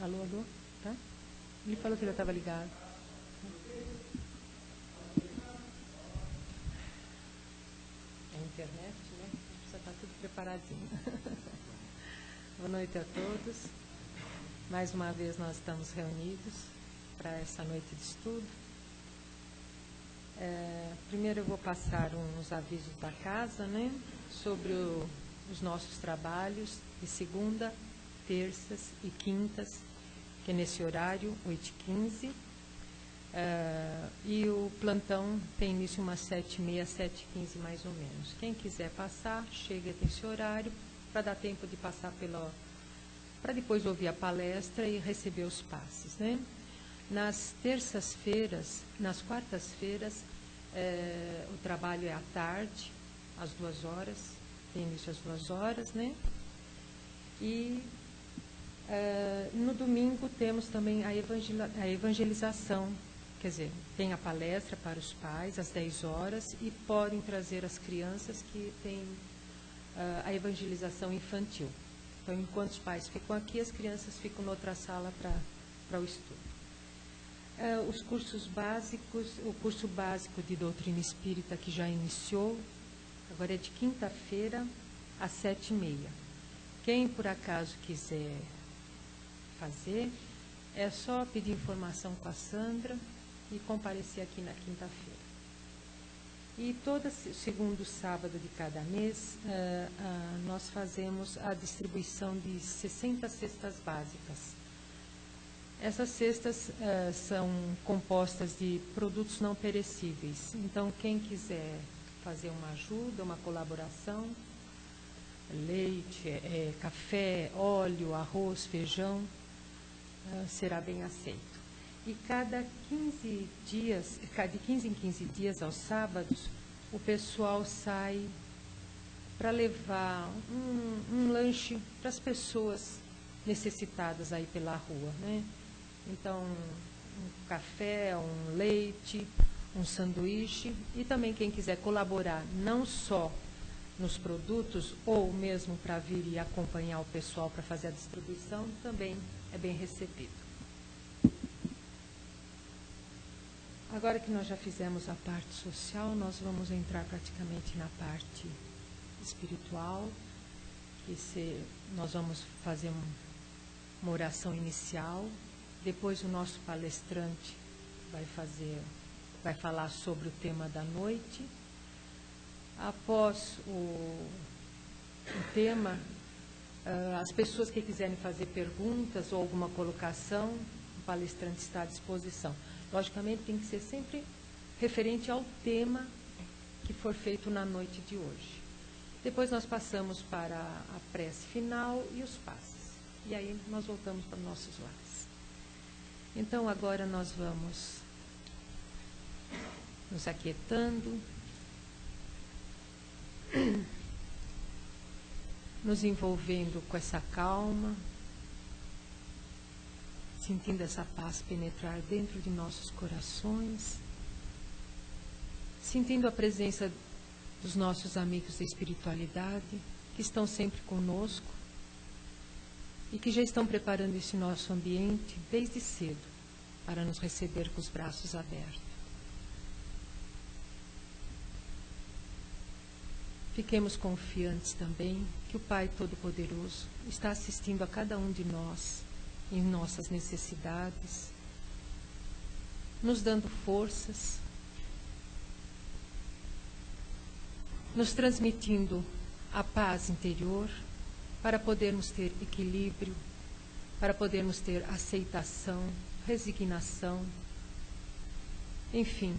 Alô, alô? Tá? Ele falou que já estava ligado. É a internet, né? Precisa estar tudo preparadinho. Boa noite a todos. Mais uma vez nós estamos reunidos para essa noite de estudo. Primeiro eu vou passar uns avisos da casa, né? Sobre os nossos trabalhos de segunda, terças e quintas, que é nesse horário, 8h15. E o plantão tem início umas 7h30, 7h15 mais ou menos. Quem quiser passar, chega nesse horário, para dar tempo de passar para depois ouvir a palestra e receber os passes, né? Nas terças-feiras, nas quartas-feiras, o trabalho é à tarde, às 2h, tem início às 2h, né? E no domingo temos também a evangelização, quer dizer, tem a palestra para os pais às 10h e podem trazer as crianças que têm a evangelização infantil. Então, enquanto os pais ficam aqui, as crianças ficam noutra sala para o estudo. Os cursos básicos, o curso básico de doutrina espírita que já iniciou, agora é de quinta-feira às 7h30. Quem por acaso quiser fazer, é só pedir informação com a Sandra e comparecer aqui na quinta-feira. E todo segundo sábado de cada mês, nós fazemos a distribuição de 60 cestas básicas. Essas cestas são compostas de produtos não perecíveis. Então, quem quiser fazer uma ajuda, uma colaboração, leite, café, óleo, arroz, feijão, será bem aceito. E de 15 em 15 dias, aos sábados, o pessoal sai para levar um lanche para as pessoas necessitadas aí pela rua, né? Então, um café, um leite, um sanduíche, e também quem quiser colaborar, não só nos produtos, ou mesmo para vir e acompanhar o pessoal para fazer a distribuição, também é bem recebido. Agora que nós já fizemos a parte social, nós vamos entrar praticamente na parte espiritual, nós vamos fazer uma oração inicial, depois o nosso palestrante vai falar sobre o tema da noite. Após o tema, as pessoas que quiserem fazer perguntas ou alguma colocação, o palestrante está à disposição. Logicamente, tem que ser sempre referente ao tema que for feito na noite de hoje. Depois nós passamos para a prece final e os passes. E aí nós voltamos para os nossos lares. Então, agora nós vamos nos aquietando, nos envolvendo com essa calma, sentindo essa paz penetrar dentro de nossos corações, sentindo a presença dos nossos amigos da espiritualidade, que estão sempre conosco e que já estão preparando esse nosso ambiente desde cedo para nos receber com os braços abertos. Fiquemos confiantes também que o Pai Todo-Poderoso está assistindo a cada um de nós em nossas necessidades, nos dando forças, nos transmitindo a paz interior para podermos ter equilíbrio, para podermos ter aceitação, resignação, enfim,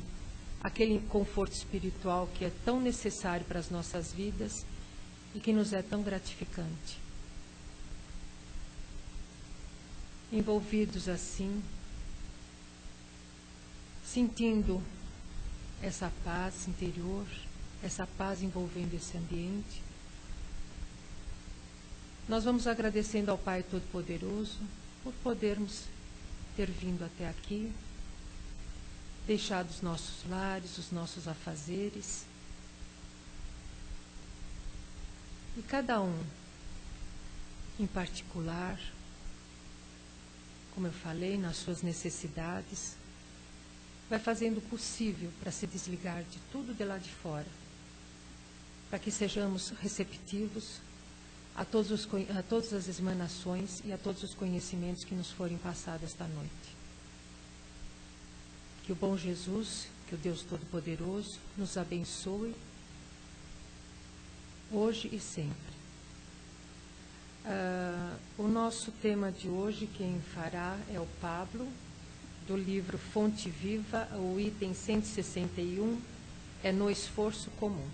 aquele conforto espiritual que é tão necessário para as nossas vidas e que nos é tão gratificante. Envolvidos assim, sentindo essa paz interior, essa paz envolvendo esse ambiente, nós vamos agradecendo ao Pai Todo-Poderoso por podermos ter vindo até aqui, deixado os nossos lares, os nossos afazeres, e cada um, em particular, como eu falei, nas suas necessidades. Vai fazendo o possível para se desligar de tudo de lá de fora, para que sejamos receptivos a todas as emanações e a todos os conhecimentos que nos forem passados esta noite. Que o bom Jesus, que o Deus Todo-Poderoso, nos abençoe hoje e sempre. O nosso tema de hoje, quem fará é o Pablo, do livro Fonte Viva, o item 161, é no esforço comum.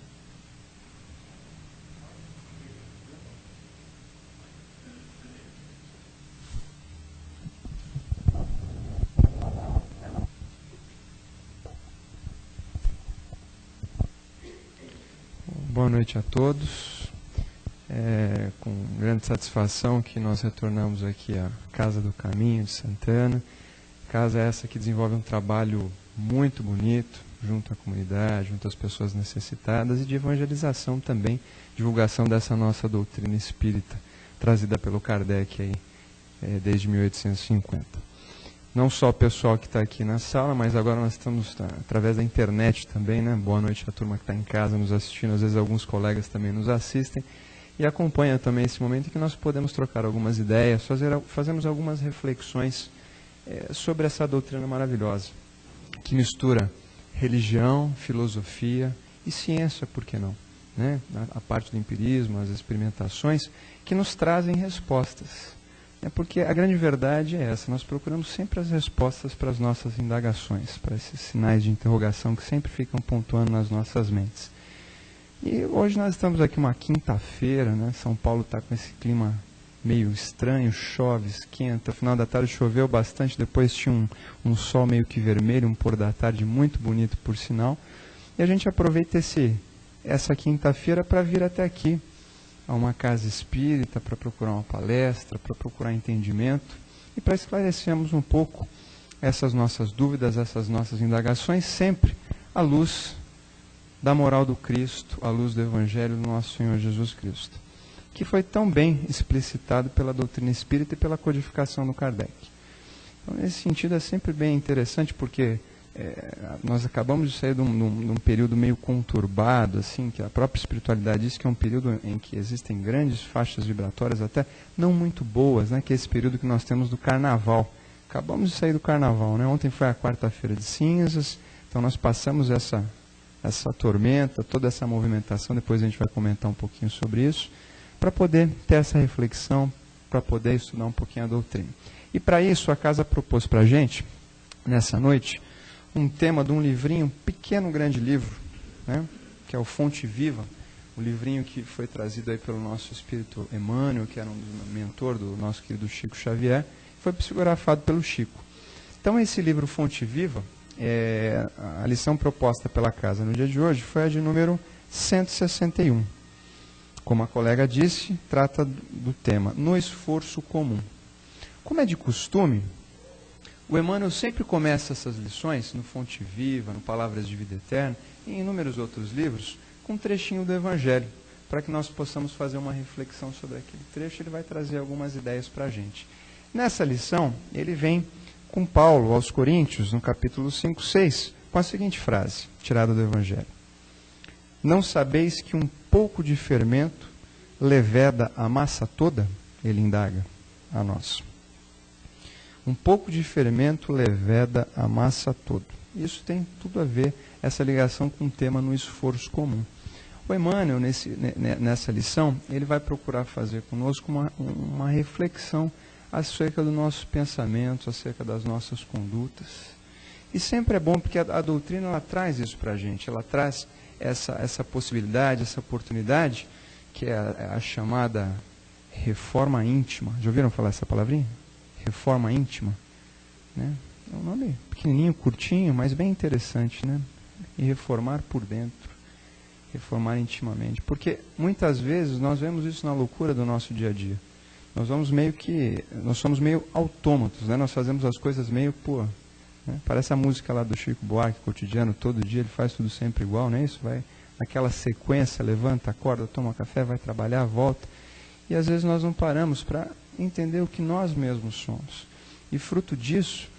Boa noite a todos. É com grande satisfação que nós retornamos aqui à Casa do Caminho de Santana. Casa essa que desenvolve um trabalho muito bonito, junto à comunidade, junto às pessoas necessitadas e de evangelização também, divulgação dessa nossa doutrina espírita, trazida pelo Kardec aí, desde 1850. Não só o pessoal que está aqui na sala, mas agora nós estamos através da internet também, né? Boa noite à turma que está em casa nos assistindo, às vezes alguns colegas também nos assistem e acompanham também esse momento em que nós podemos trocar algumas ideias, fazemos algumas reflexões sobre essa doutrina maravilhosa, que mistura religião, filosofia e ciência, por que não? Né? A parte do empirismo, as experimentações, que nos trazem respostas. Porque a grande verdade é essa, nós procuramos sempre as respostas para as nossas indagações, para esses sinais de interrogação que sempre ficam pontuando nas nossas mentes. E hoje nós estamos aqui uma quinta-feira, né? São Paulo está com esse clima meio estranho, chove, esquenta, final da tarde choveu bastante, depois tinha um sol meio que vermelho, um pôr da tarde muito bonito por sinal, e a gente aproveita essa quinta-feira para vir até aqui, a uma casa espírita, para procurar uma palestra, para procurar entendimento e para esclarecermos um pouco essas nossas dúvidas, essas nossas indagações, sempre à luz da moral do Cristo, à luz do Evangelho do nosso Senhor Jesus Cristo, que foi tão bem explicitado pela doutrina espírita e pela codificação do Kardec. Então, nesse sentido, é sempre bem interessante, porque nós acabamos de sair de um período meio conturbado, assim, que a própria espiritualidade diz que é um período em que existem grandes faixas vibratórias, até não muito boas, né, que é esse período que nós temos do Carnaval. Acabamos de sair do Carnaval, né? Ontem foi a quarta-feira de cinzas, então nós passamos essa tormenta, toda essa movimentação, depois a gente vai comentar um pouquinho sobre isso, para poder ter essa reflexão, para poder estudar um pouquinho a doutrina. E para isso a casa propôs para a gente, nessa noite, um tema de um livrinho, um pequeno grande livro, né, que é o Fonte Viva, o livrinho que foi trazido aí pelo nosso espírito Emmanuel, que era um mentor do nosso querido Chico Xavier, foi psicografado pelo Chico. Então esse livro Fonte Viva, a lição proposta pela casa no dia de hoje foi a de número 161. Como a colega disse, trata do tema no esforço comum. Como é de costume, o Emmanuel sempre começa essas lições, no Fonte Viva, no Palavras de Vida Eterna, e em inúmeros outros livros, com um trechinho do Evangelho, para que nós possamos fazer uma reflexão sobre aquele trecho. Ele vai trazer algumas ideias para a gente. Nessa lição, ele vem com Paulo aos Coríntios, no capítulo 5, 6, com a seguinte frase, tirada do Evangelho. Não sabeis que um pouco de fermento leveda a massa toda? Ele indaga a nós. Um pouco de fermento leveda a massa toda. Isso tem tudo a ver, essa ligação com o tema no esforço comum. O Emmanuel, nessa lição, ele vai procurar fazer conosco uma reflexão acerca do nosso pensamento, acerca das nossas condutas. E sempre é bom, porque a doutrina ela traz isso para a gente, ela traz essa possibilidade, essa oportunidade, que é a chamada reforma íntima. Já ouviram falar essa palavrinha? Reforma íntima, né? É um nome pequenininho, curtinho, mas bem interessante, né? E reformar por dentro, reformar intimamente, porque muitas vezes nós vemos isso na loucura do nosso dia a dia. Nós somos meio autômatos, né? Nós fazemos as coisas meio né? Parece a música lá do Chico Buarque, Cotidiano, todo dia ele faz tudo sempre igual, não é isso? Vai naquela sequência, levanta, acorda, toma café, vai trabalhar, volta. E às vezes nós não paramos para entender o que nós mesmos somos. E fruto disso,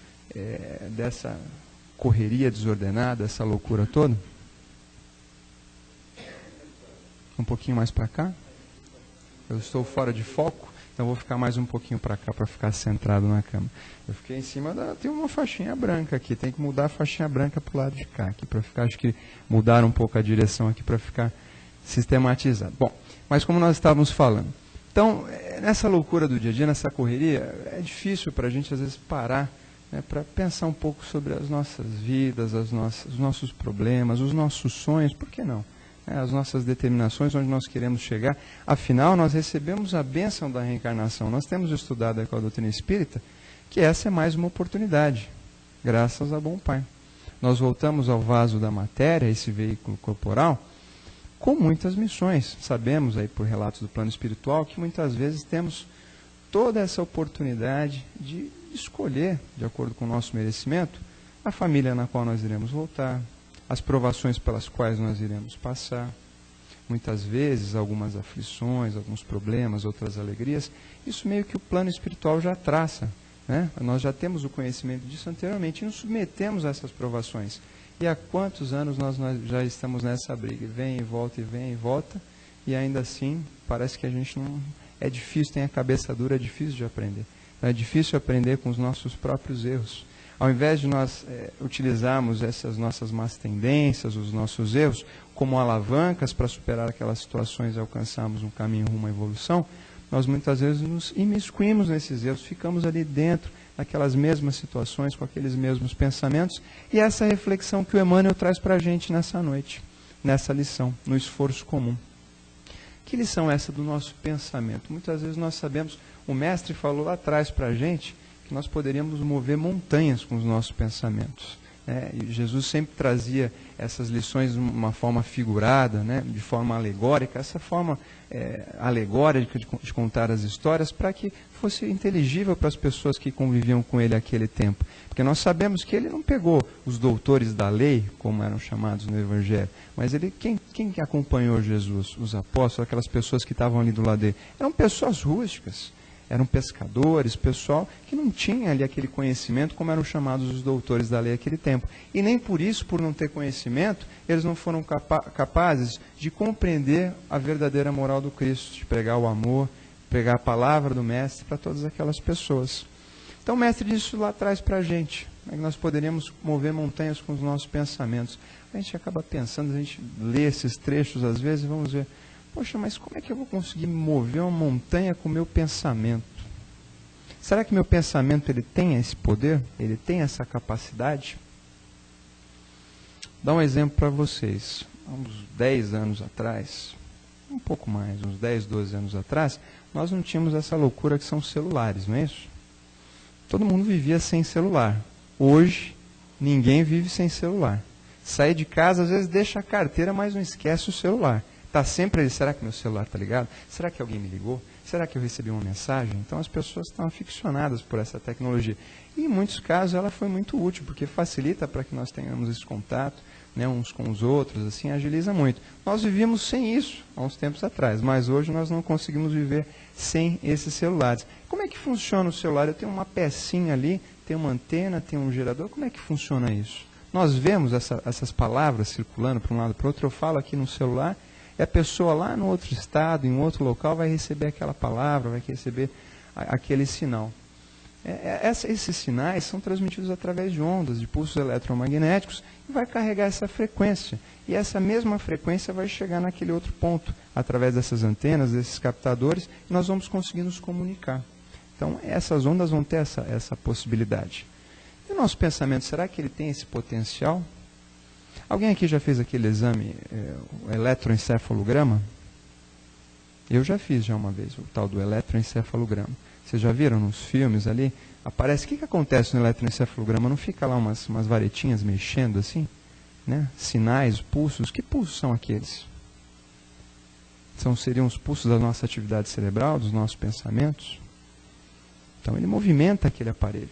dessa correria desordenada, essa loucura toda, um pouquinho mais para cá, eu estou fora de foco, então vou ficar mais um pouquinho para cá para ficar centrado na cama. Eu fiquei em cima tem uma faixinha branca aqui, tem que mudar a faixinha branca para o lado de cá aqui, para ficar, acho que mudar um pouco a direção aqui para ficar sistematizado. Bom, mas como nós estávamos falando, então nessa loucura do dia a dia, nessa correria, é difícil para a gente às vezes parar, né, para pensar um pouco sobre as nossas vidas, os nossos problemas, os nossos sonhos, por que não? As nossas determinações, onde nós queremos chegar. Afinal, nós recebemos a bênção da reencarnação. Nós temos estudado com a doutrina espírita que essa é mais uma oportunidade, graças a Bom Pai. Nós voltamos ao vaso da matéria, esse veículo corporal, com muitas missões. Sabemos aí por relatos do plano espiritual que muitas vezes temos toda essa oportunidade de escolher, de acordo com o nosso merecimento, a família na qual nós iremos voltar, as provações pelas quais nós iremos passar, muitas vezes algumas aflições, alguns problemas, outras alegrias. Isso meio que o plano espiritual já traça, né? Nós já temos o conhecimento disso anteriormente e nos submetemos a essas provações. E há quantos anos nós já estamos nessa briga? Vem e volta, e ainda assim parece que a gente não... É difícil, tem a cabeça dura, é difícil de aprender. É difícil aprender com os nossos próprios erros. Ao invés de nós utilizarmos essas nossas más tendências, os nossos erros, como alavancas para superar aquelas situações e alcançarmos um caminho rumo à evolução, nós muitas vezes nos imiscuímos nesses erros, ficamos ali dentro daquelas mesmas situações, com aqueles mesmos pensamentos, e essa reflexão que o Emmanuel traz para a gente nessa noite, nessa lição, no esforço comum. Que lição é essa do nosso pensamento? Muitas vezes nós sabemos, o mestre falou lá atrás para a gente, que nós poderíamos mover montanhas com os nossos pensamentos. E Jesus sempre trazia essas lições de uma forma figurada, né, de forma alegórica, essa forma alegórica de contar as histórias para que fosse inteligível para as pessoas que conviviam com ele naquele tempo. Porque nós sabemos que ele não pegou os doutores da lei, como eram chamados no Evangelho, mas quem acompanhou Jesus? Os apóstolos, aquelas pessoas que estavam ali do lado dele, eram pessoas rústicas. Eram pescadores, pessoal que não tinha ali aquele conhecimento como eram chamados os doutores da lei naquele tempo. E nem por isso, por não ter conhecimento, eles não foram capazes de compreender a verdadeira moral do Cristo, de pregar o amor, pregar a palavra do Mestre para todas aquelas pessoas. Então o Mestre disse isso lá atrás para a gente, que nós poderíamos mover montanhas com os nossos pensamentos. A gente acaba pensando, a gente lê esses trechos às vezes e vamos ver, poxa, mas como é que eu vou conseguir mover uma montanha com o meu pensamento? Será que meu pensamento ele tem esse poder? Ele tem essa capacidade? Vou dar um exemplo para vocês. Há uns 10 anos atrás, um pouco mais, uns 10, 12 anos atrás, nós não tínhamos essa loucura que são os celulares, não é isso? Todo mundo vivia sem celular. Hoje, ninguém vive sem celular. Sai de casa, às vezes deixa a carteira, mas não esquece o celular. Está sempre ali, será que meu celular está ligado? Será que alguém me ligou? Será que eu recebi uma mensagem? Então as pessoas estão aficionadas por essa tecnologia. E em muitos casos ela foi muito útil, porque facilita para que nós tenhamos esse contato, né, uns com os outros, assim, agiliza muito. Nós vivíamos sem isso há uns tempos atrás, mas hoje nós não conseguimos viver sem esses celulares. Como é que funciona o celular? Eu tenho uma pecinha ali, tem uma antena, tem um gerador, como é que funciona isso? Nós vemos essas palavras circulando para um lado e para o outro, eu falo aqui no celular, e a pessoa lá no outro estado, em outro local, vai receber aquela palavra, vai receber aquele sinal. Esses sinais são transmitidos através de ondas, de pulsos eletromagnéticos, e vai carregar essa frequência. E essa mesma frequência vai chegar naquele outro ponto, através dessas antenas, desses captadores, e nós vamos conseguir nos comunicar. Então, essas ondas vão ter essa possibilidade. E o nosso pensamento, será que ele tem esse potencial? Alguém aqui já fez aquele exame, o eletroencefalograma? Eu já fiz uma vez, o tal do eletroencefalograma. Vocês já viram nos filmes ali? Aparece, o que acontece no eletroencefalograma? Não fica lá umas varetinhas mexendo assim? Né? Sinais, pulsos. Que pulsos são aqueles? Seriam os pulsos da nossa atividade cerebral, dos nossos pensamentos? Então ele movimenta aquele aparelho.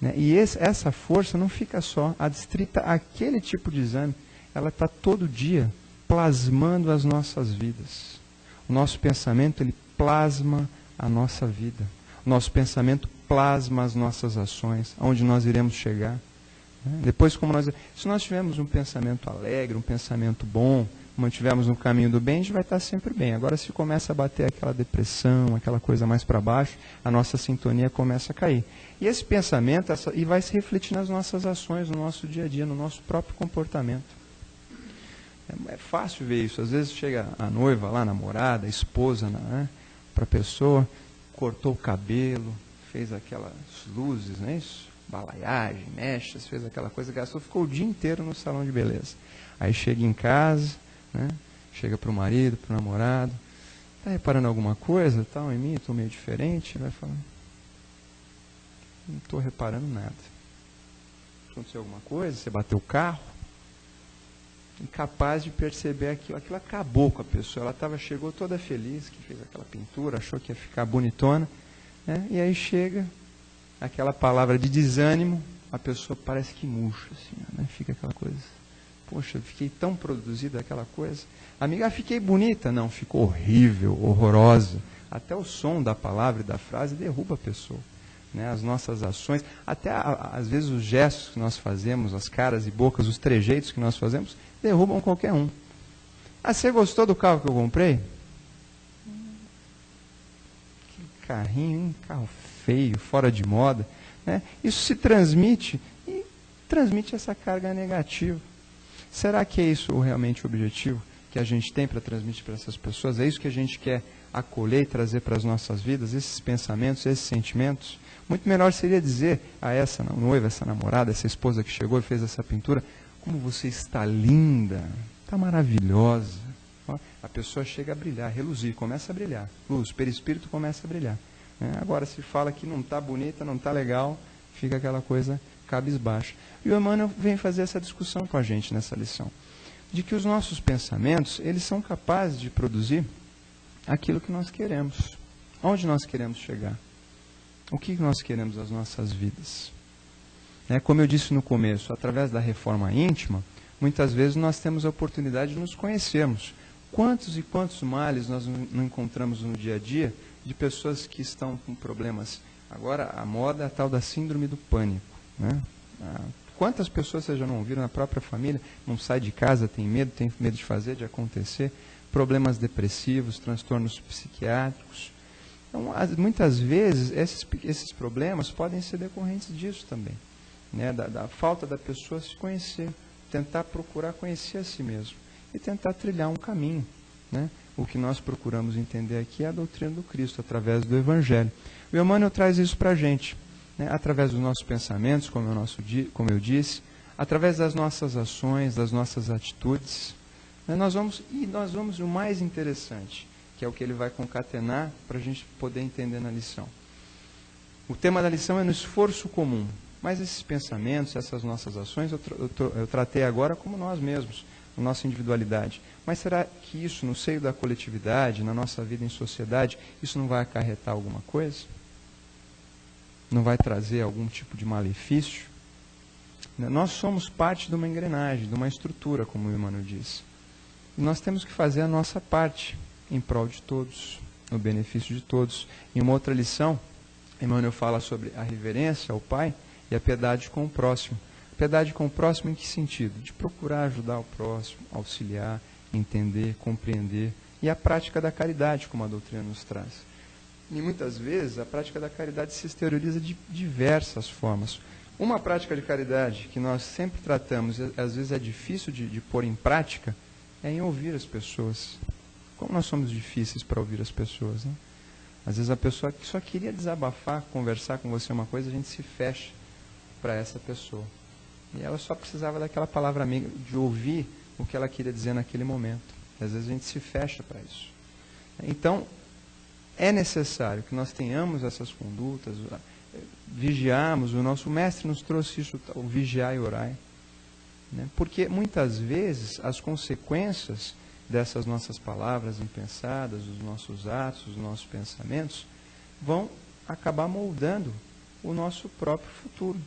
Né? E essa força não fica só adstrita àquele tipo de exame, ela está todo dia plasmando as nossas vidas. O nosso pensamento, ele plasma a nossa vida. O nosso pensamento plasma as nossas ações, aonde nós iremos chegar. Depois, se nós tivermos um pensamento alegre, um pensamento bom, mantivermos no caminho do bem, a gente vai estar sempre bem. Agora, se começa a bater aquela depressão, aquela coisa mais para baixo, a nossa sintonia começa a cair. E esse pensamento e vai se refletir nas nossas ações, no nosso dia a dia, no nosso próprio comportamento. É fácil ver isso. Às vezes chega a noiva lá, a namorada, a esposa, para a pessoa, cortou o cabelo, fez aquelas luzes, não é isso? Balaiagem, mechas, fez aquela coisa, gastou, ficou o dia inteiro no salão de beleza. Aí chega em casa, chega para o marido, para o namorado, está reparando alguma coisa tal, em mim, estou meio diferente, vai falar, não estou reparando nada. Aconteceu alguma coisa, você bateu o carro, incapaz de perceber aquilo acabou com a pessoa, ela chegou toda feliz, que fez aquela pintura, achou que ia ficar bonitona, e aí chega aquela palavra de desânimo, a pessoa parece que murcha, assim, fica aquela coisa, poxa, fiquei tão produzida aquela coisa, amiga, fiquei bonita, não, ficou horrível, horrorosa, até o som da palavra e da frase derruba a pessoa, as nossas ações, até às vezes os gestos que nós fazemos, as caras e bocas, os trejeitos que nós fazemos, derrubam qualquer um. Você gostou do carro que eu comprei? Que carrinho, um carro feio, fora de moda, isso se transmite e transmite essa carga negativa. Será que é isso realmente o objetivo que a gente tem para transmitir para essas pessoas? É isso que a gente quer acolher e trazer para as nossas vidas, esses pensamentos, esses sentimentos? Muito melhor seria dizer a essa noiva, essa namorada, essa esposa que chegou e fez essa pintura, como você está linda, está maravilhosa. A pessoa chega a brilhar, reluzir, começa a brilhar. Luz, perispírito começa a brilhar. Agora, se fala que não está bonita, não está legal, fica aquela coisa cabisbaixa. E o Emmanuel vem fazer essa discussão com a gente nessa lição, de que os nossos pensamentos, eles são capazes de produzir aquilo que nós queremos. Onde nós queremos chegar? O que nós queremos das nossas vidas? Como eu disse no começo, através da reforma íntima, muitas vezes nós temos a oportunidade de nos conhecermos. Quantos e quantos males nós não encontramos no dia a dia de pessoas que estão com problemas? Agora, a moda é a tal da síndrome do pânico. Quantas pessoas vocês já não ouviram na própria família, não sai de casa, tem medo de fazer, de acontecer, problemas depressivos, transtornos psiquiátricos. Então, muitas vezes, esses problemas podem ser decorrentes disso também. Da falta da pessoa se conhecer, tentar procurar conhecer a si mesmo e tentar trilhar um caminho. O que nós procuramos entender aqui é a doutrina do Cristo, através do Evangelho. O Emmanuel traz isso para a gente, através dos nossos pensamentos, como eu disse, através das nossas ações, das nossas atitudes. Nós vamos, o mais interessante, que é o que ele vai concatenar para a gente poder entender na lição. O tema da lição é no esforço comum. Mas esses pensamentos, essas nossas ações, eu tratei agora como nós mesmos, na nossa individualidade. Mas será que isso, no seio da coletividade, na nossa vida em sociedade, isso não vai acarretar alguma coisa? Não vai trazer algum tipo de malefício? Nós somos parte de uma engrenagem, de uma estrutura, como o Emmanuel diz. E nós temos que fazer a nossa parte em prol de todos, no benefício de todos. Em uma outra lição, Emmanuel fala sobre a reverência ao Pai e a piedade com o próximo. Piedade com o próximo em que sentido? De procurar ajudar o próximo, auxiliar, entender, compreender. E a prática da caridade, como a doutrina nos traz. E muitas vezes a prática da caridade se exterioriza de diversas formas. Uma prática de caridade que nós sempre tratamos, e às vezes é difícil de pôr em prática, é em ouvir as pessoas. Como nós somos difíceis para ouvir as pessoas, Às vezes a pessoa que só queria desabafar, conversar com você uma coisa, a gente se fecha para essa pessoa. E ela só precisava daquela palavra amiga, de ouvir o que ela queria dizer naquele momento. E às vezes a gente se fecha para isso. Então, é necessário que nós tenhamos essas condutas, vigiarmos, o nosso mestre nos trouxe isso, o vigiar e orar. Porque muitas vezes as consequências dessas nossas palavras impensadas, dos nossos atos, dos nossos pensamentos, vão acabar moldando o nosso próprio futuro,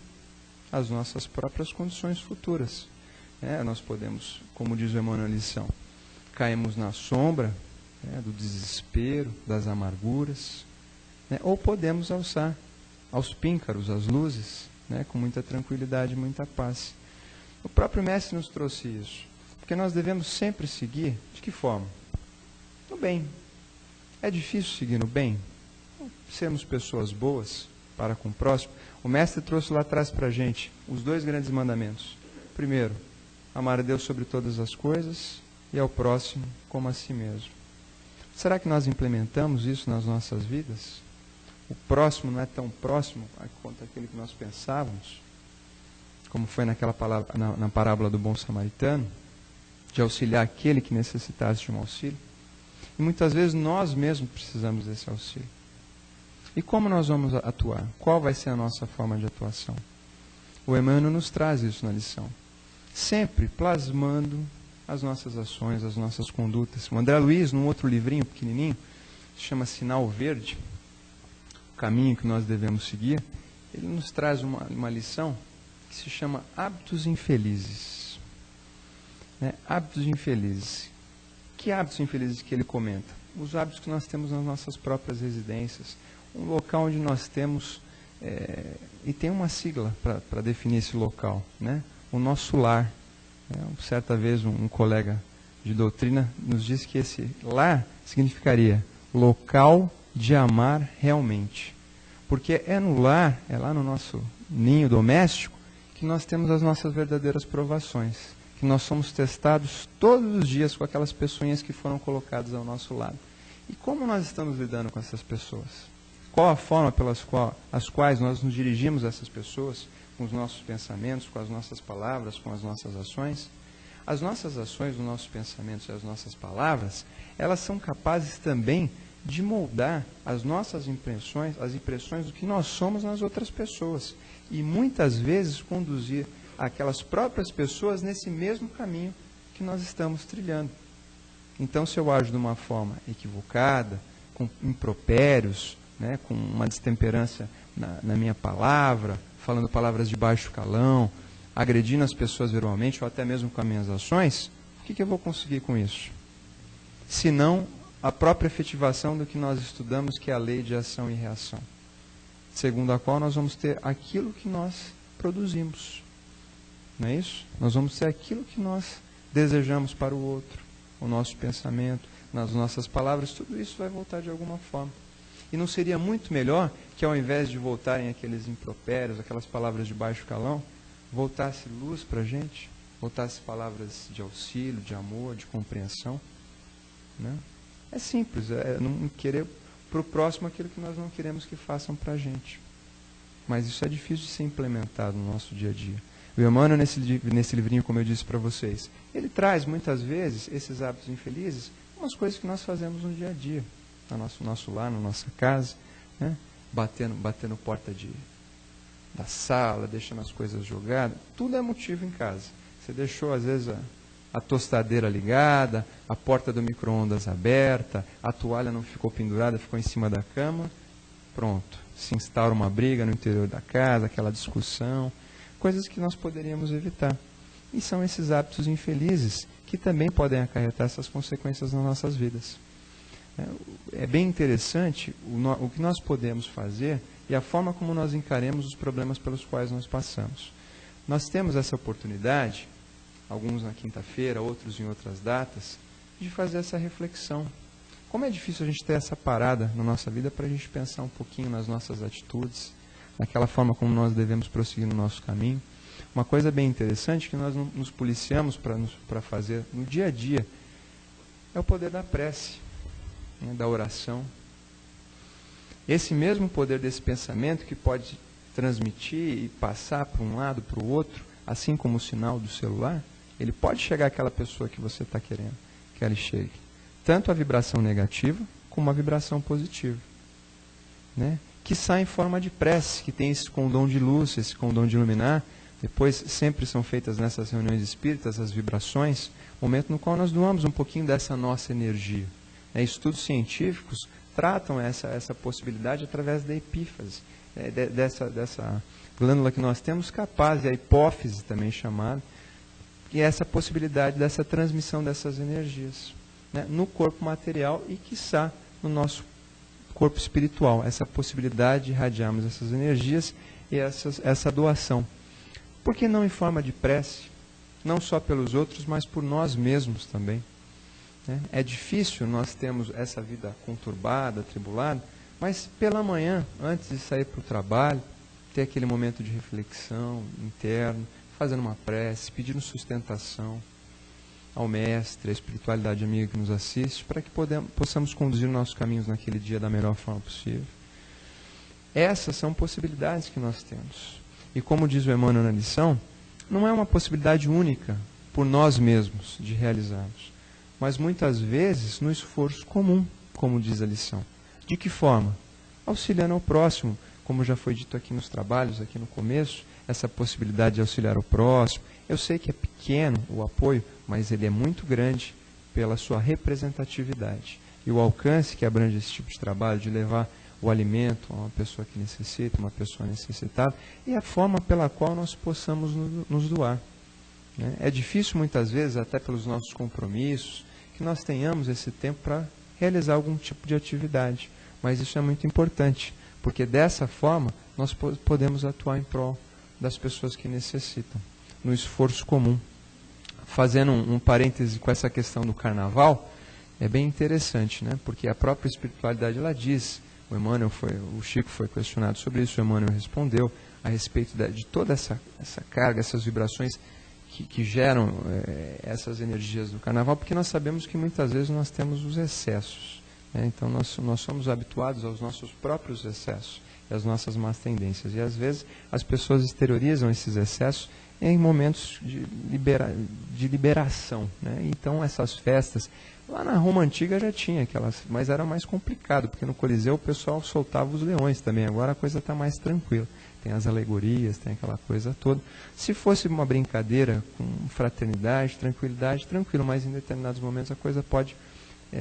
as nossas próprias condições futuras. Nós podemos, como diz o Emmanuel na lição, caímos na sombra do desespero, das amarguras, ou podemos alçar aos píncaros, às luzes, né, com muita tranquilidade e muita paz. O próprio Mestre nos trouxe isso, porque nós devemos sempre seguir, de que forma? No bem. É difícil seguir no bem? Sermos pessoas boas para com o próximo. O Mestre trouxe lá atrás para a gente os 2 grandes mandamentos. Primeiro, amar a Deus sobre todas as coisas e ao próximo como a si mesmo. Será que nós implementamos isso nas nossas vidas? O próximo não é tão próximo quanto aquele que nós pensávamos, como foi naquela palavra, na parábola do bom samaritano, de auxiliar aquele que necessitasse de um auxílio. E muitas vezes nós mesmos precisamos desse auxílio. E como nós vamos atuar? Qual vai ser a nossa forma de atuação? O Emmanuel nos traz isso na lição. Sempre plasmando as nossas ações, as nossas condutas. O André Luiz, num outro livrinho pequenininho, se chama Sinal Verde, o caminho que nós devemos seguir, ele nos traz uma lição que se chama Hábitos Infelizes. Né? Hábitos infelizes. Que hábitos infelizes que ele comenta? Os hábitos que nós temos nas nossas próprias residências. Um local onde nós temos, e tem uma sigla para definir esse local, né? O nosso lar. Certa vez um colega de doutrina nos disse que esse lar significaria local de amar realmente. Porque é no lar, é lá no nosso ninho doméstico, que nós temos as nossas verdadeiras provações. Que nós somos testados todos os dias com aquelas pessoinhas que foram colocadas ao nosso lado. E como nós estamos lidando com essas pessoas? Qual a forma pelas quais nós nos dirigimos a essas pessoas, com os nossos pensamentos, com as nossas palavras, com as nossas ações? As nossas ações, os nossos pensamentos e as nossas palavras, elas são capazes também de moldar as nossas impressões, as impressões do que nós somos nas outras pessoas. E muitas vezes conduzir aquelas próprias pessoas nesse mesmo caminho que nós estamos trilhando. Então, se eu ajo de uma forma equivocada, com impropérios, né, com uma destemperança na minha palavra, falando palavras de baixo calão, agredindo as pessoas verbalmente ou até mesmo com as minhas ações, o que eu vou conseguir com isso? Se não a própria efetivação do que nós estudamos, que é a lei de ação e reação, segundo a qual nós vamos ter aquilo que nós produzimos. Não é isso? Nós vamos ter aquilo que nós desejamos para o outro, o nosso pensamento, nas nossas palavras, tudo isso vai voltar de alguma forma. E não seria muito melhor que, ao invés de voltarem aqueles impropérios, aquelas palavras de baixo calão, voltasse luz para a gente, voltasse palavras de auxílio, de amor, de compreensão? Né? É simples, é não querer para o próximo aquilo que nós não queremos que façam para a gente. Mas isso é difícil de ser implementado no nosso dia a dia. O Emmanuel, nesse livrinho, como eu disse para vocês, ele traz muitas vezes esses hábitos infelizes, umas coisas que nós fazemos no dia a dia, no nosso lar, na nossa casa, né? batendo porta da sala, deixando as coisas jogadas, tudo é motivo em casa. Você deixou, às vezes, a tostadeira ligada, a porta do micro-ondas aberta, a toalha não ficou pendurada, ficou em cima da cama, pronto. Se instaura uma briga no interior da casa, aquela discussão, coisas que nós poderíamos evitar. E são esses hábitos infelizes que também podem acarretar essas consequências nas nossas vidas. É bem interessante o que nós podemos fazer e a forma como nós encaremos os problemas pelos quais nós passamos. Nós temos essa oportunidade, alguns na quinta-feira, outros em outras datas, de fazer essa reflexão. Como é difícil a gente ter essa parada na nossa vida para a gente pensar um pouquinho nas nossas atitudes, naquela forma como nós devemos prosseguir no nosso caminho. Uma coisa bem interessante que nós nos policiamos para fazer no dia a dia é o poder da prece, né, da oração. Esse mesmo poder desse pensamento que pode transmitir e passar para um lado, para o outro, assim como o sinal do celular, ele pode chegar àquela pessoa que você está querendo que ela chegue. Tanto a vibração negativa como a vibração positiva, né? Que sai em forma de prece, que tem esse condom de luz, esse condom de iluminar. Depois sempre são feitas nessas reuniões espíritas as vibrações, momento no qual nós doamos um pouquinho dessa nossa energia. Estudos científicos tratam essa possibilidade através da epífase, dessa glândula que nós temos capaz, e a hipófise também chamada, e essa possibilidade dessa transmissão dessas energias, né, no corpo material e, quiçá, no nosso corpo espiritual, essa possibilidade de irradiarmos essas energias e essa doação. Por que não em forma de prece? Não só pelos outros, mas por nós mesmos também. É difícil nós termos essa vida conturbada, atribulada, mas pela manhã, antes de sair para o trabalho, ter aquele momento de reflexão interno, fazendo uma prece, pedindo sustentação ao Mestre, à espiritualidade amiga que nos assiste, para que possamos conduzir nossos caminhos naquele dia da melhor forma possível. Essas são possibilidades que nós temos. E como diz o Emmanuel na lição, não é uma possibilidade única por nós mesmos de realizarmos, mas muitas vezes no esforço comum, como diz a lição. De que forma? Auxiliando ao próximo, como já foi dito aqui nos trabalhos, aqui no começo, essa possibilidade de auxiliar o próximo. Eu sei que é pequeno o apoio, mas ele é muito grande pela sua representatividade. E o alcance que abrange esse tipo de trabalho, de levar o alimento a uma pessoa que necessita, uma pessoa necessitada, e a forma pela qual nós possamos nos doar. É difícil muitas vezes, até pelos nossos compromissos, que nós tenhamos esse tempo para realizar algum tipo de atividade. Mas isso é muito importante, porque dessa forma nós podemos atuar em prol das pessoas que necessitam, no esforço comum. Fazendo um parêntese com essa questão do carnaval, é bem interessante, porque a própria espiritualidade ela diz, o Chico foi questionado sobre isso, o Emmanuel respondeu a respeito de toda essa carga, essas vibrações que geram essas energias do carnaval, porque nós sabemos que muitas vezes nós temos os excessos. Então nós somos habituados aos nossos próprios excessos e às nossas más tendências. E às vezes as pessoas exteriorizam esses excessos em momentos de liberação. Então essas festas, lá na Roma Antiga já tinha aquelas, mas era mais complicado, porque no Coliseu o pessoal soltava os leões também, agora a coisa está mais tranquila. Tem as alegorias, tem aquela coisa toda. Se fosse uma brincadeira com fraternidade, tranquilidade, tranquilo, mas em determinados momentos a coisa pode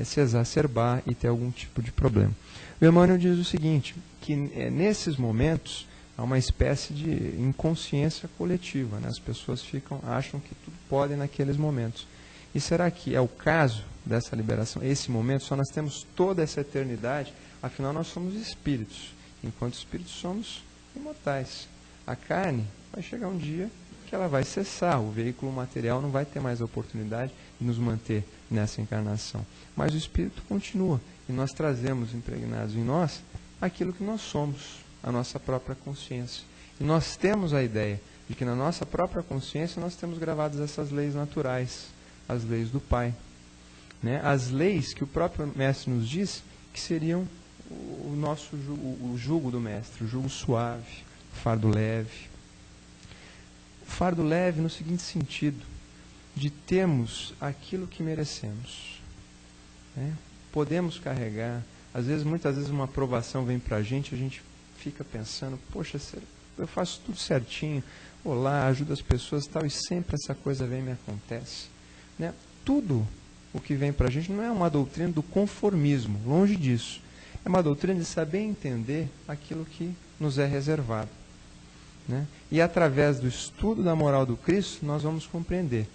se exacerbar e ter algum tipo de problema. O Emmanuel diz o seguinte, que nesses momentos há uma espécie de inconsciência coletiva, as pessoas acham que tudo podem naqueles momentos. E será que é o caso dessa liberação? Esse momento, só nós temos toda essa eternidade, afinal nós somos espíritos, enquanto espíritos somos imortais. A carne vai chegar um dia que ela vai cessar, o veículo material não vai ter mais a oportunidade de nos manter nessa encarnação. Mas o espírito continua, e nós trazemos impregnados em nós aquilo que nós somos, a nossa própria consciência. E nós temos a ideia de que na nossa própria consciência nós temos gravadas essas leis naturais, as leis do Pai. As leis que o próprio Mestre nos diz que seriam o jugo do Mestre, o jugo suave, o fardo leve. O fardo leve no seguinte sentido, de termos aquilo que merecemos. Podemos carregar, muitas vezes uma aprovação vem para a gente fica pensando, poxa, eu faço tudo certinho, vou lá, ajudo as pessoas tal, e sempre essa coisa vem e me acontece. Tudo o que vem para a gente não é uma doutrina do conformismo, longe disso. É uma doutrina de saber entender aquilo que nos é reservado. E através do estudo da moral do Cristo, nós vamos compreender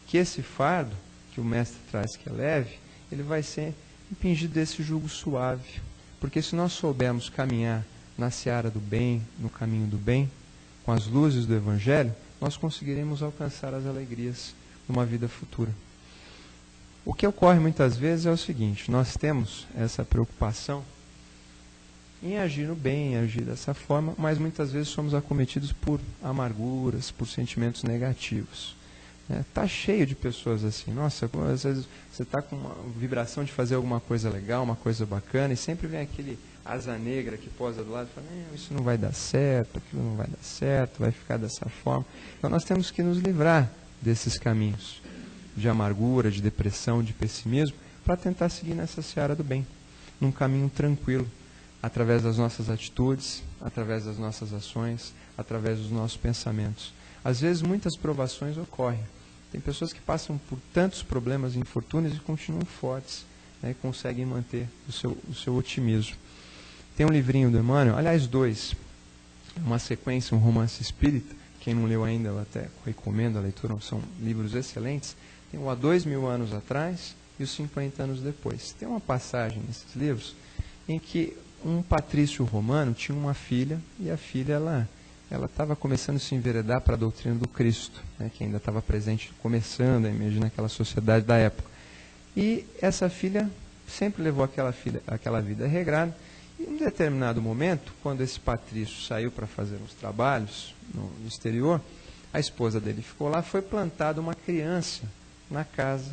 que esse fardo, que o Mestre traz que é leve, ele vai ser impingido desse jugo suave. Porque se nós soubermos caminhar na seara do bem, no caminho do bem, com as luzes do Evangelho, nós conseguiremos alcançar as alegrias numa vida futura. O que ocorre muitas vezes é o seguinte, nós temos essa preocupação em agir no bem, em agir dessa forma, mas muitas vezes somos acometidos por amarguras, por sentimentos negativos. Está cheio de pessoas assim, nossa, às vezes você está com uma vibração de fazer alguma coisa legal, uma coisa bacana, e sempre vem aquele asa negra que posa do lado e fala, isso não vai dar certo, aquilo não vai dar certo, vai ficar dessa forma. Então nós temos que nos livrar desses caminhos de amargura, de depressão, de pessimismo, para tentar seguir nessa seara do bem, num caminho tranquilo, através das nossas atitudes, através das nossas ações, através dos nossos pensamentos. Às vezes muitas provações ocorrem. Tem pessoas que passam por tantos problemas e infortúnios e continuam fortes, e conseguem manter o seu otimismo. Tem um livrinho do Emmanuel, aliás, 2, uma sequência, um romance espírita, quem não leu ainda, eu até recomendo a leitura, são livros excelentes. Tem o Há 2000 anos atrás e os 50 anos depois. Tem uma passagem nesses livros em que um patrício romano tinha uma filha, e a filha ela estava começando a se enveredar para a doutrina do Cristo, né, que ainda estava presente, começando a emergir naquela sociedade da época. E essa filha sempre levou aquela vida regrada, e em um determinado momento, quando esse patrício saiu para fazer uns trabalhos no exterior, a esposa dele ficou lá, foi plantada uma criança na casa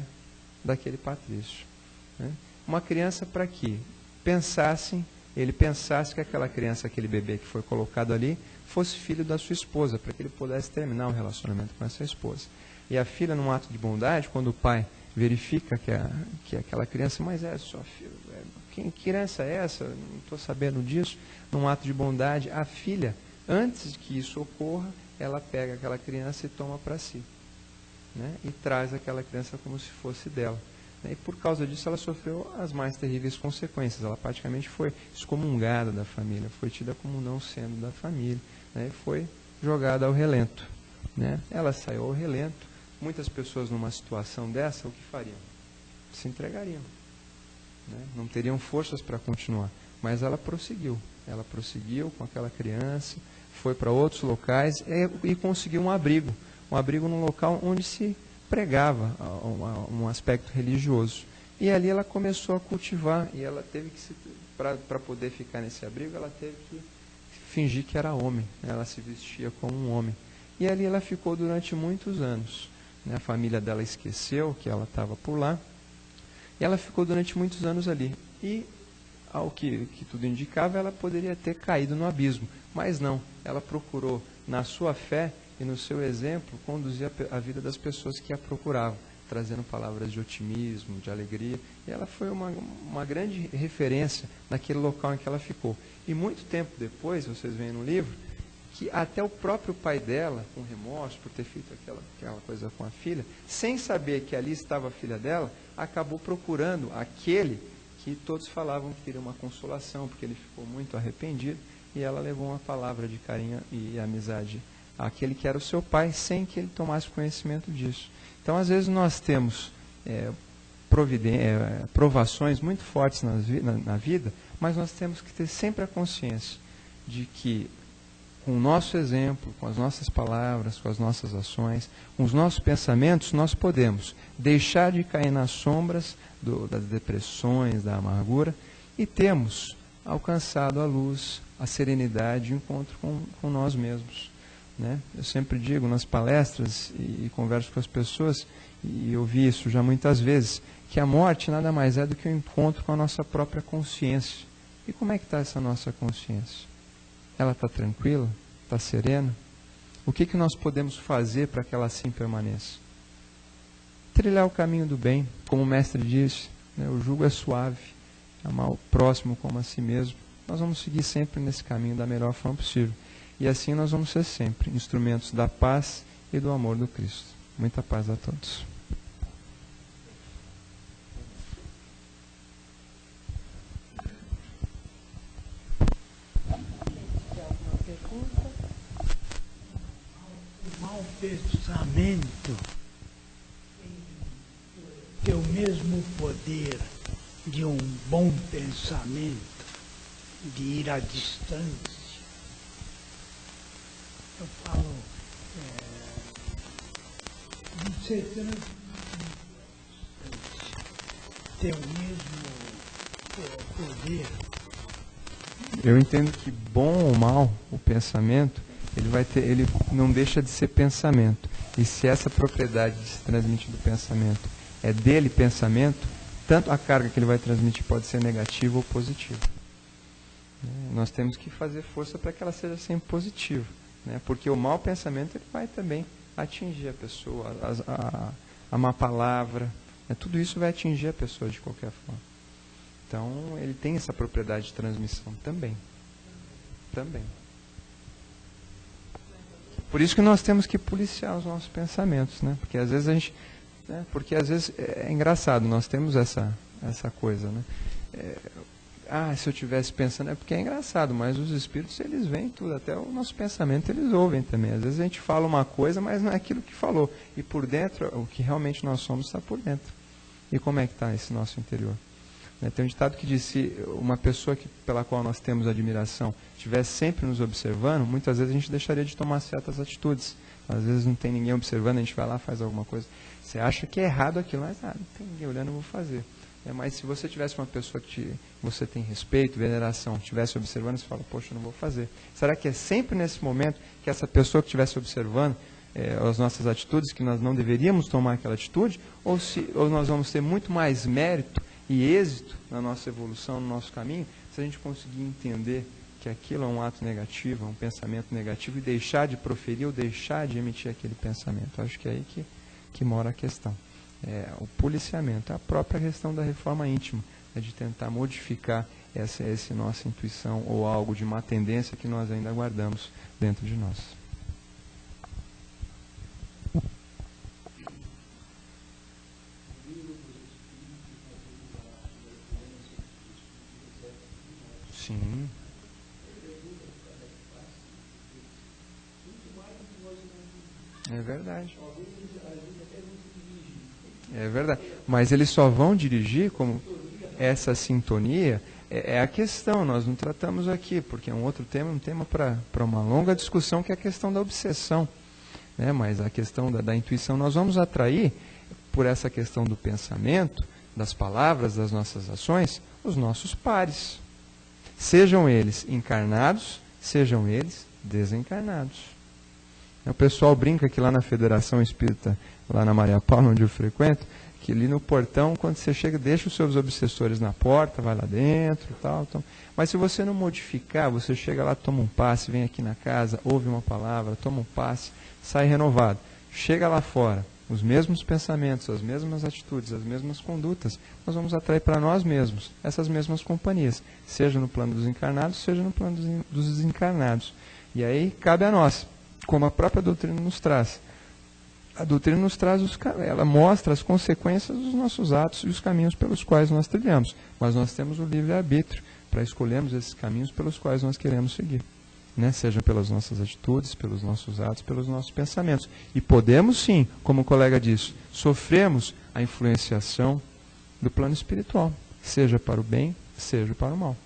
daquele patrício. Né? Uma criança para que ele pensasse que aquela criança, aquele bebê que foi colocado ali, fosse filho da sua esposa, para que ele pudesse terminar um relacionamento com essa esposa. E a filha, num ato de bondade, quando o pai verifica que aquela criança, mas é sua filha, que criança é essa? Não estou sabendo disso. Num ato de bondade, a filha, antes que isso ocorra, ela pega aquela criança e toma para si, né? E traz aquela criança como se fosse dela. E por causa disso ela sofreu as mais terríveis consequências. Ela praticamente foi excomungada da família, foi tida como não sendo da família, né? E foi jogada ao relento, né? Ela saiu ao relento. Muitas pessoas numa situação dessa, o que fariam? Se entregariam, né? Não teriam forças para continuar. Mas ela prosseguiu com aquela criança, foi para outros locais e conseguiu um abrigo num local onde se pregava um aspecto religioso. E ali ela começou a cultivar, e ela teve que, para poder ficar nesse abrigo, ela teve que fingir que era homem, né? Ela se vestia como um homem. E ali ela ficou durante muitos anos, né? A família dela esqueceu que ela estava por lá, e ela ficou durante muitos anos ali. E, ao que tudo indicava, ela poderia ter caído no abismo, mas não, ela procurou, na sua fé e no seu exemplo, conduzir a vida das pessoas que a procuravam, trazendo palavras de otimismo, de alegria, e ela foi uma grande referência naquele local em que ela ficou. E muito tempo depois, vocês veem no livro, que até o próprio pai dela, com remorso por ter feito aquela coisa com a filha, sem saber que ali estava a filha dela, acabou procurando aquele que todos falavam que queria uma consolação, porque ele ficou muito arrependido, e ela levou uma palavra de carinho e amizade àquele que era o seu pai, sem que ele tomasse conhecimento disso. Então, às vezes, nós temos provações muito fortes na vida, mas nós temos que ter sempre a consciência de que, com o nosso exemplo, com as nossas palavras, com as nossas ações, com os nossos pensamentos, nós podemos deixar de cair nas sombras das depressões, da amargura, e temos alcançado a luz, a serenidade, o encontro com nós mesmos, né? Eu sempre digo nas palestras e converso com as pessoas, e eu vi isso já muitas vezes, que a morte nada mais é do que o encontro com a nossa própria consciência. E como é que está essa nossa consciência? Ela está tranquila? Está serena? O que nós podemos fazer para que ela assim permaneça? Trilhar o caminho do bem, como o mestre disse, né? O jugo é suave, amar o próximo como a si mesmo. Nós vamos seguir sempre nesse caminho da melhor forma possível. E assim nós vamos ser sempre instrumentos da paz e do amor do Cristo. Muita paz a todos. O mau pensamento tem o mesmo poder de um bom pensamento, de ir à distância. Eu falo de ser tem o mesmo poder. Eu entendo que bom ou mal o pensamento, ele não deixa de ser pensamento. E se essa propriedade de se transmitir do pensamento é dele pensamento, tanto a carga que ele vai transmitir pode ser negativa ou positiva. Nós temos que fazer força para que ela seja sempre positiva, né? Porque o mau pensamento ele vai também atingir a pessoa, a má palavra, né? Tudo isso vai atingir a pessoa de qualquer forma. Então, ele tem essa propriedade de transmissão também. Por isso que nós temos que policiar os nossos pensamentos, né? Porque às vezes é engraçado, nós temos essa coisa, né? Se eu estivesse pensando, é porque é engraçado, mas os espíritos, eles veem tudo, até o nosso pensamento eles ouvem também. Às vezes a gente fala uma coisa, mas não é aquilo que falou. E por dentro, o que realmente nós somos está por dentro. E como é que está esse nosso interior? Tem um ditado que diz, se uma pessoa pela qual nós temos admiração estivesse sempre nos observando, muitas vezes a gente deixaria de tomar certas atitudes. Às vezes não tem ninguém observando, a gente vai lá, faz alguma coisa. Você acha que é errado aquilo, mas não tem ninguém olhando, eu vou fazer. Mas se você tivesse uma pessoa que você tem respeito, veneração, estivesse observando, você fala, poxa, eu não vou fazer. Será que é sempre nesse momento que essa pessoa que estivesse observando as nossas atitudes, que nós não deveríamos tomar aquela atitude, ou nós vamos ter muito mais mérito e êxito na nossa evolução, no nosso caminho, se a gente conseguir entender que aquilo é um ato negativo, é um pensamento negativo, e deixar de proferir ou deixar de emitir aquele pensamento. Acho que é aí que mora a questão. O policiamento, a própria questão da reforma íntima, de tentar modificar essa nossa intuição ou algo de uma tendência que nós ainda guardamos dentro de nós. Sim. É verdade. É verdade. Mas eles só vão dirigir como essa sintonia é a questão. Nós não tratamos aqui, porque é um outro tema, um tema para uma longa discussão, que é a questão da obsessão. Mas a questão da intuição, nós vamos atrair, por essa questão do pensamento, das palavras, das nossas ações, os nossos pares. Sejam eles encarnados, sejam eles desencarnados. O pessoal brinca que lá na Federação Espírita, lá na Maria Paula, onde eu frequento, que ali no portão, quando você chega, deixa os seus obsessores na porta, vai lá dentro e tal. Mas se você não modificar, você chega lá, toma um passe, vem aqui na casa, ouve uma palavra, toma um passe, sai renovado. Chega lá fora, os mesmos pensamentos, as mesmas atitudes, as mesmas condutas, nós vamos atrair para nós mesmos essas mesmas companhias, seja no plano dos encarnados, seja no plano dos desencarnados. E aí cabe a nós, como a própria doutrina nos traz. A doutrina nos traz, ela mostra as consequências dos nossos atos e os caminhos pelos quais nós trilhamos. Mas nós temos o livre-arbítrio para escolhermos esses caminhos pelos quais nós queremos seguir. Seja pelas nossas atitudes, pelos nossos atos, pelos nossos pensamentos. E podemos sim, como o colega disse, sofrermos a influenciação do plano espiritual, seja para o bem, seja para o mal.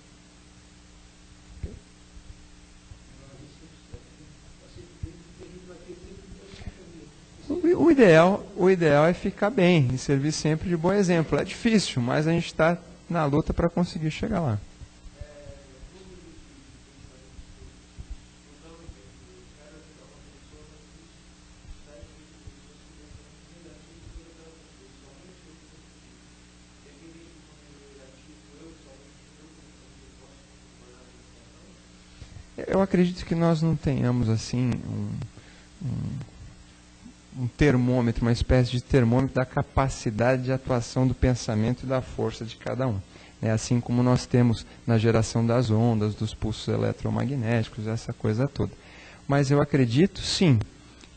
O ideal é ficar bem e servir sempre de bom exemplo. É difícil, mas a gente está na luta para conseguir chegar lá. Eu acredito que nós não tenhamos assim um termômetro, uma espécie de termômetro da capacidade de atuação do pensamento e da força de cada um. Assim como nós temos na geração das ondas, dos pulsos eletromagnéticos, essa coisa toda. Mas eu acredito, sim,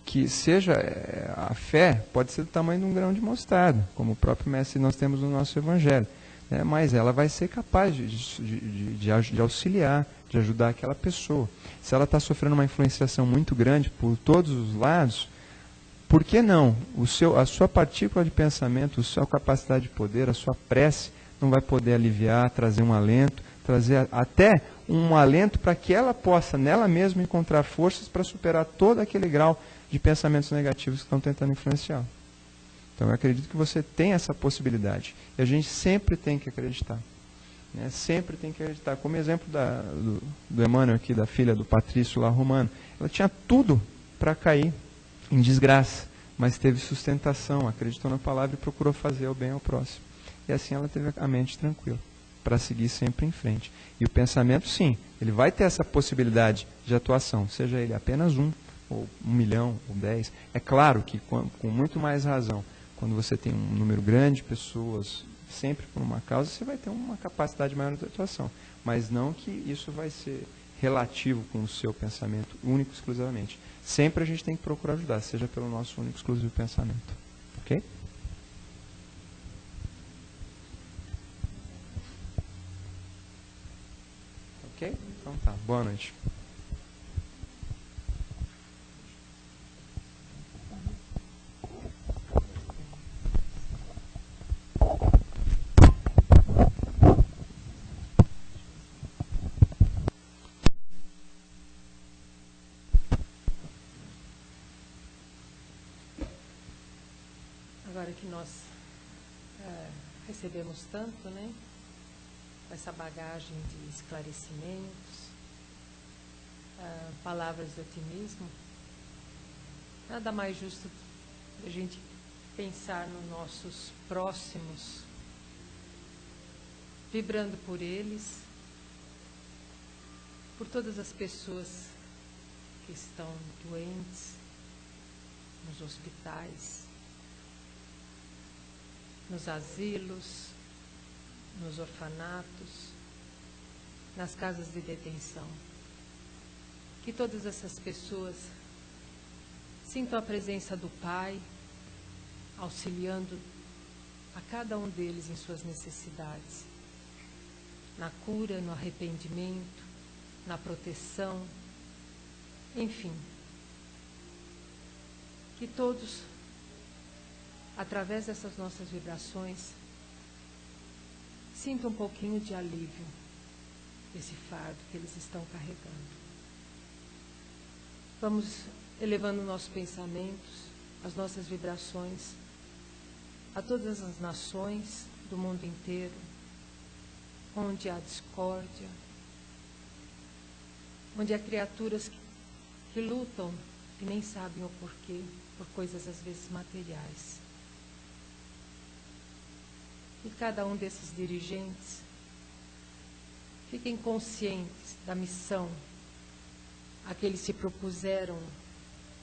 que seja a fé pode ser do tamanho de um grão de mostarda, como o próprio mestre nós temos no nosso Evangelho. Mas ela vai ser capaz de auxiliar, de ajudar aquela pessoa. Se ela está sofrendo uma influenciação muito grande por todos os lados, por que não? A sua partícula de pensamento, a sua capacidade de poder, a sua prece não vai poder aliviar, trazer um alento, trazer até um alento para que ela possa, nela mesma, encontrar forças para superar todo aquele grau de pensamentos negativos que estão tentando influenciar. Então, eu acredito que você tem essa possibilidade. E a gente sempre tem que acreditar. Sempre tem que acreditar. Como exemplo do Emmanuel aqui, da filha do Patrício lá romano. Ela tinha tudo para cair em desgraça, mas teve sustentação, acreditou na palavra e procurou fazer o bem ao próximo. E assim ela teve a mente tranquila, para seguir sempre em frente. E o pensamento, sim, ele vai ter essa possibilidade de atuação, seja ele apenas 1, ou 1 milhão, ou 10. É claro que com muito mais razão, quando você tem um número grande de pessoas, sempre por uma causa, você vai ter uma capacidade maior de atuação. Mas não que isso vai ser relativo com o seu pensamento, único exclusivamente. Sempre a gente tem que procurar ajudar, seja pelo nosso único exclusivo pensamento. Ok? Ok? Então tá. Boa noite. Claro que nós recebemos tanto, né? Com essa bagagem de esclarecimentos, palavras de otimismo. Nada mais justo a gente pensar nos nossos próximos, vibrando por eles, por todas as pessoas que estão doentes, nos hospitais, nos asilos, nos orfanatos, nas casas de detenção. Que todas essas pessoas sintam a presença do Pai, auxiliando a cada um deles em suas necessidades, na cura, no arrependimento, na proteção, enfim. Que todos, através dessas nossas vibrações, sintam um pouquinho de alívio desse fardo que eles estão carregando. Vamos elevando nossos pensamentos, as nossas vibrações a todas as nações do mundo inteiro, onde há discórdia, onde há criaturas que lutam e nem sabem o porquê, por coisas às vezes materiais. E cada um desses dirigentes fiquem conscientes da missão a que eles se propuseram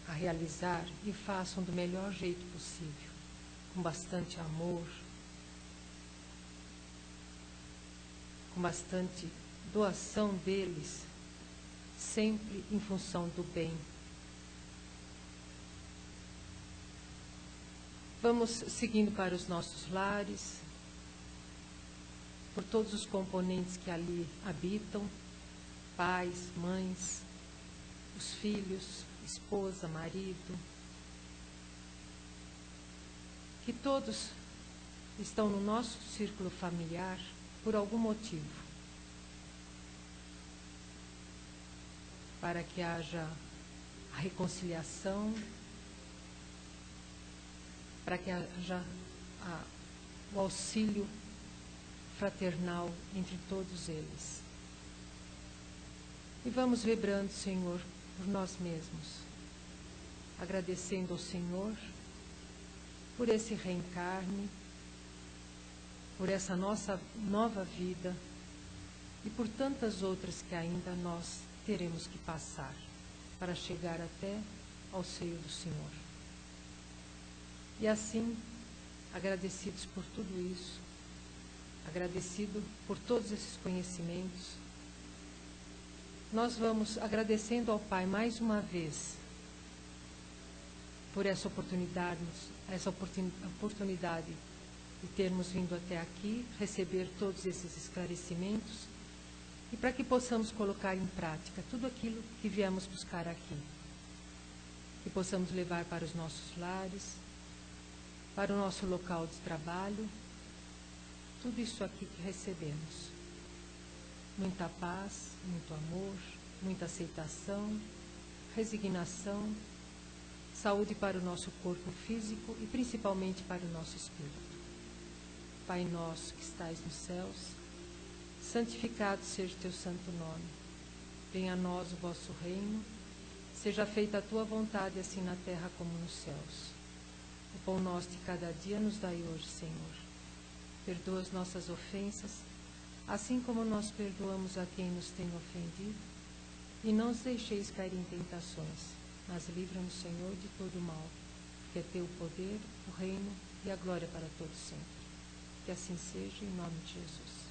a realizar e façam do melhor jeito possível, com bastante amor, com bastante doação deles, sempre em função do bem. Vamos seguindo para os nossos lares, por todos os componentes que ali habitam, pais, mães, os filhos, esposa, marido, que todos estão no nosso círculo familiar por algum motivo, para que haja a reconciliação, para que haja o auxílio fraternal entre todos eles. E vamos vibrando, Senhor, por nós mesmos, agradecendo ao Senhor por esse reencarne, por essa nossa nova vida e por tantas outras que ainda nós teremos que passar para chegar até ao seio do Senhor. E assim, agradecidos por tudo isso, agradecido por todos esses conhecimentos, nós vamos agradecendo ao Pai mais uma vez por essa oportunidade de termos vindo até aqui, receber todos esses esclarecimentos e para que possamos colocar em prática tudo aquilo que viemos buscar aqui. Que possamos levar para os nossos lares, para o nosso local de trabalho, tudo isso aqui que recebemos. Muita paz, muito amor, muita aceitação, resignação, saúde para o nosso corpo físico e principalmente para o nosso espírito. Pai nosso que estais nos céus, santificado seja o teu santo nome. Venha a nós o vosso reino, seja feita a tua vontade, assim na terra como nos céus. O pão nosso de cada dia nos dai hoje, Senhor. Perdoa as nossas ofensas, assim como nós perdoamos a quem nos tem ofendido, e não os deixeis cair em tentações, mas livra-nos, Senhor, de todo o mal, porque é teu o poder, o reino e a glória para todos sempre. Que assim seja, em nome de Jesus.